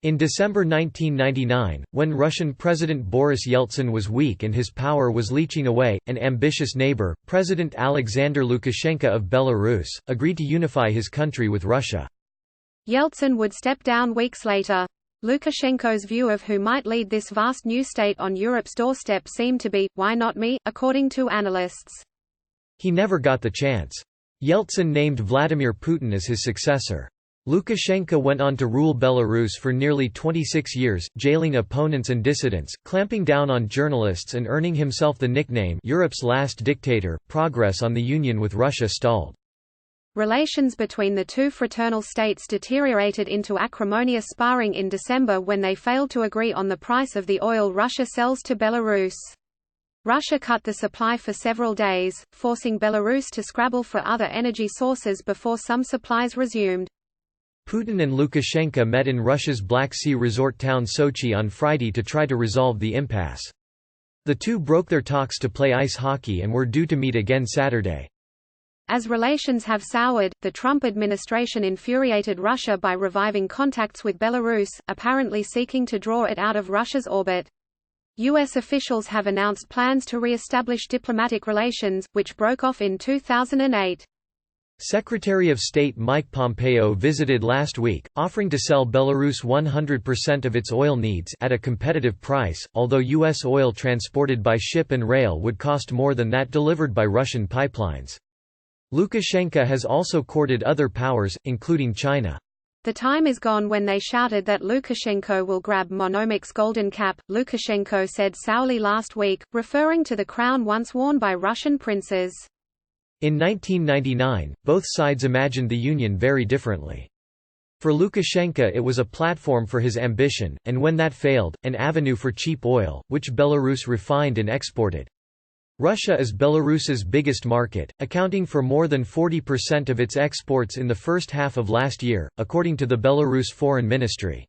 In December 1999, when Russian President Boris Yeltsin was weak and his power was leaching away, an ambitious neighbor, President Alexander Lukashenko of Belarus, agreed to unify his country with Russia. Yeltsin would step down weeks later. Lukashenko's view of who might lead this vast new state on Europe's doorstep seemed to be, why not me, according to analysts. He never got the chance. Yeltsin named Vladimir Putin as his successor. Lukashenko went on to rule Belarus for nearly 26 years, jailing opponents and dissidents, clamping down on journalists and earning himself the nickname Europe's last dictator. Progress on the union with Russia stalled. Relations between the two fraternal states deteriorated into acrimonious sparring in December when they failed to agree on the price of the oil Russia sells to Belarus. Russia cut the supply for several days, forcing Belarus to scrabble for other energy sources before some supplies resumed. Putin and Lukashenko met in Russia's Black Sea resort town Sochi on Friday to try to resolve the impasse. The two broke their talks to play ice hockey and were due to meet again Saturday. As relations have soured, the Trump administration infuriated Russia by reviving contacts with Belarus, apparently seeking to draw it out of Russia's orbit. U.S. officials have announced plans to re-establish diplomatic relations, which broke off in 2008. Secretary of State Mike Pompeo visited last week, offering to sell Belarus 100% of its oil needs at a competitive price, although U.S. oil transported by ship and rail would cost more than that delivered by Russian pipelines. Lukashenko has also courted other powers, including China. The time is gone when they shouted that Lukashenko will grab Monomic's golden cap, Lukashenko said sourly last week, referring to the crown once worn by Russian princes. In 1999, both sides imagined the union very differently. For Lukashenko it was a platform for his ambition, and when that failed, an avenue for cheap oil, which Belarus refined and exported. Russia is Belarus's biggest market, accounting for more than 40% of its exports in the first half of last year, according to the Belarus Foreign Ministry.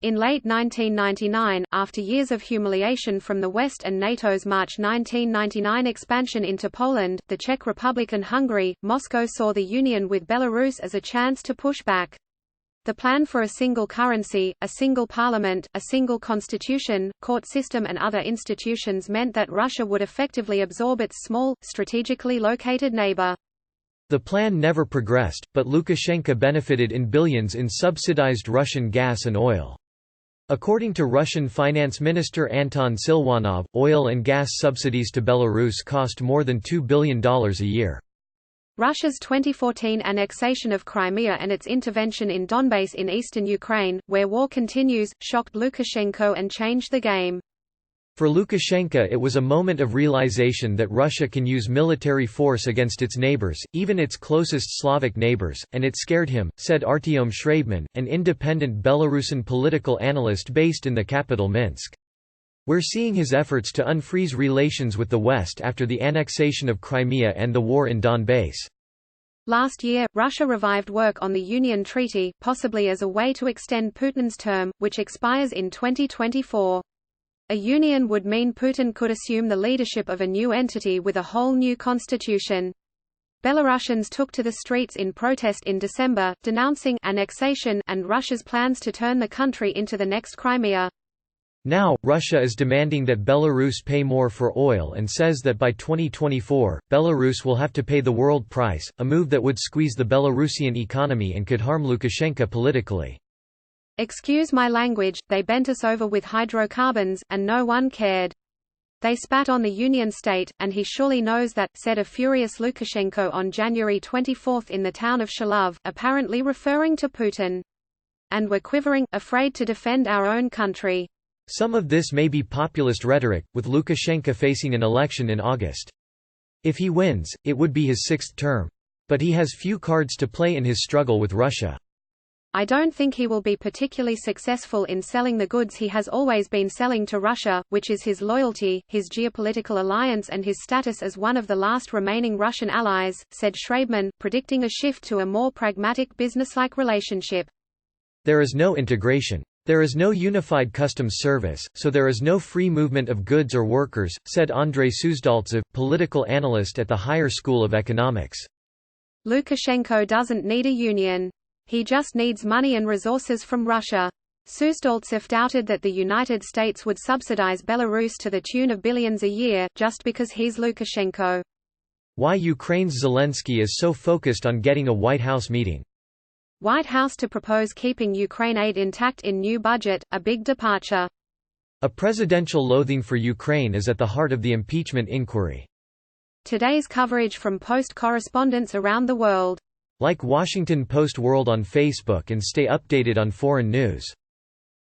In late 1999, after years of humiliation from the West and NATO's March 1999 expansion into Poland, the Czech Republic and Hungary, Moscow saw the union with Belarus as a chance to push back. The plan for a single currency, a single parliament, a single constitution, court system and other institutions meant that Russia would effectively absorb its small, strategically located neighbor. The plan never progressed, but Lukashenko benefited in billions in subsidized Russian gas and oil. According to Russian Finance Minister Anton Silvanov, oil and gas subsidies to Belarus cost more than $2 billion a year. Russia's 2014 annexation of Crimea and its intervention in Donbass in eastern Ukraine, where war continues, shocked Lukashenko and changed the game. For Lukashenko it was a moment of realization that Russia can use military force against its neighbors, even its closest Slavic neighbors, and it scared him, said Artyom Shraibman, an independent Belarusian political analyst based in the capital Minsk. We're seeing his efforts to unfreeze relations with the West after the annexation of Crimea and the war in Donbass. Last year, Russia revived work on the Union Treaty, possibly as a way to extend Putin's term, which expires in 2024. A union would mean Putin could assume the leadership of a new entity with a whole new constitution. Belarusians took to the streets in protest in December, denouncing annexation and Russia's plans to turn the country into the next Crimea. Now, Russia is demanding that Belarus pay more for oil and says that by 2024, Belarus will have to pay the world price, a move that would squeeze the Belarusian economy and could harm Lukashenko politically. Excuse my language, they bent us over with hydrocarbons, and no one cared. They spat on the Union state, and he surely knows that, said a furious Lukashenko on January 24 in the town of Shalov, apparently referring to Putin. And we're quivering, afraid to defend our own country. Some of this may be populist rhetoric, with Lukashenko facing an election in August. If he wins, it would be his sixth term. But he has few cards to play in his struggle with Russia. I don't think he will be particularly successful in selling the goods he has always been selling to Russia, which is his loyalty, his geopolitical alliance and his status as one of the last remaining Russian allies, said Shraibman, predicting a shift to a more pragmatic businesslike relationship. There is no integration. There is no unified customs service, so there is no free movement of goods or workers, said Andrei Suzdaltsev, political analyst at the Higher School of Economics. Lukashenko doesn't need a union. He just needs money and resources from Russia. Stoltzev doubted that the United States would subsidize Belarus to the tune of billions a year, just because he's Lukashenko. Why Ukraine's Zelensky is so focused on getting a White House meeting. White House to propose keeping Ukraine aid intact in new budget, a big departure. A presidential loathing for Ukraine is at the heart of the impeachment inquiry. Today's coverage from Post correspondents around the world. Like Washington Post World on Facebook and stay updated on foreign news.